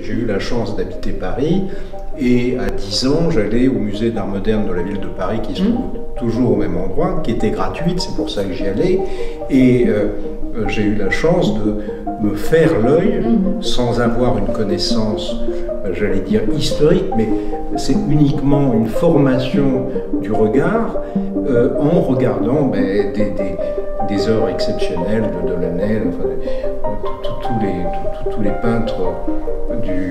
J'ai eu la chance d'habiter Paris et à 10 ans, j'allais au musée d'art moderne de la ville de Paris qui se trouve toujours au même endroit, qui était gratuite, c'est pour ça que j'y allais. Et j'ai eu la chance de me faire l'œil sans avoir une connaissance, j'allais dire historique, mais c'est uniquement une formation du regard en regardant des œuvres exceptionnelles de Delaunay, tous les peintres du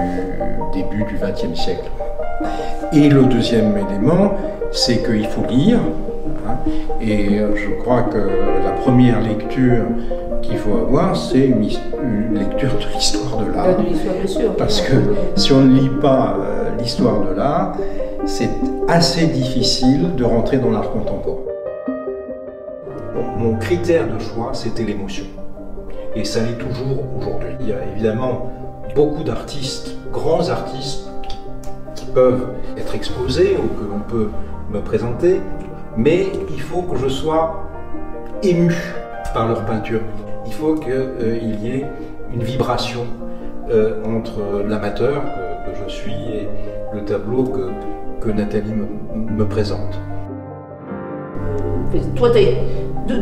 début du XXe siècle. Et le deuxième élément, c'est qu'il faut lire. Et je crois que la première lecture qu'il faut avoir, c'est une lecture de l'histoire de l'art. De l'histoire, bien sûr. Parce que si on ne lit pas l'histoire de l'art, c'est assez difficile de rentrer dans l'art contemporain. Mon critère de choix, c'était l'émotion. Et ça l'est toujours aujourd'hui. Il y a évidemment beaucoup d'artistes, grands artistes, qui peuvent être exposés ou que l'on peut me présenter, mais il faut que je sois ému par leur peinture. Il faut qu'il y ait une vibration entre l'amateur que je suis et le tableau que Nathalie me présente. Toi,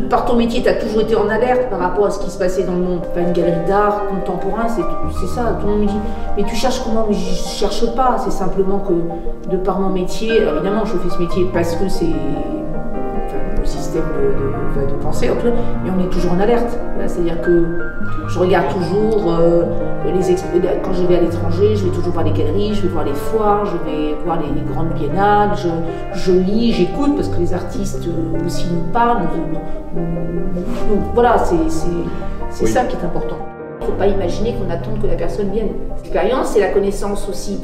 par ton métier, tu as toujours été en alerte par rapport à ce qui se passait dans le monde. Enfin, une galerie d'art contemporain, c'est ça. Tout le monde me dit, mais tu cherches comment? Mais je ne cherche pas. C'est simplement que, de par mon métier, évidemment, je fais ce métier parce que c'est le système de pensée, en tout cas, mais on est toujours en alerte. C'est-à-dire que je regarde toujours quand je vais à l'étranger, je vais toujours voir les galeries, je vais voir les foires, je vais voir les grandes biennales, je lis, j'écoute parce que les artistes aussi nous parlent. Voilà, c'est ça qui est important. Il ne faut pas imaginer qu'on attende que la personne vienne. L'expérience, c'est la connaissance aussi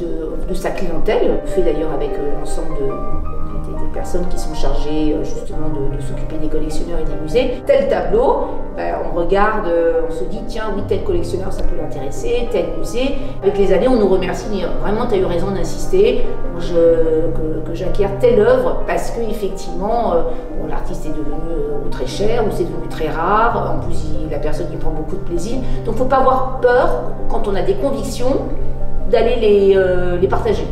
de sa clientèle, fait d'ailleurs avec l'ensemble des personnes qui sont chargées justement de s'occuper des collectionneurs et des musées. Tel tableau, on regarde, on se dit tiens oui tel collectionneur ça peut l'intéresser, tel musée. Avec les années on nous remercie, vraiment tu as eu raison d'insister pour que j'acquière telle œuvre parce que effectivement l'artiste est devenu très cher ou c'est devenu très rare, en plus la personne y prend beaucoup de plaisir. Donc il ne faut pas avoir peur quand on a des convictions d'aller les partager.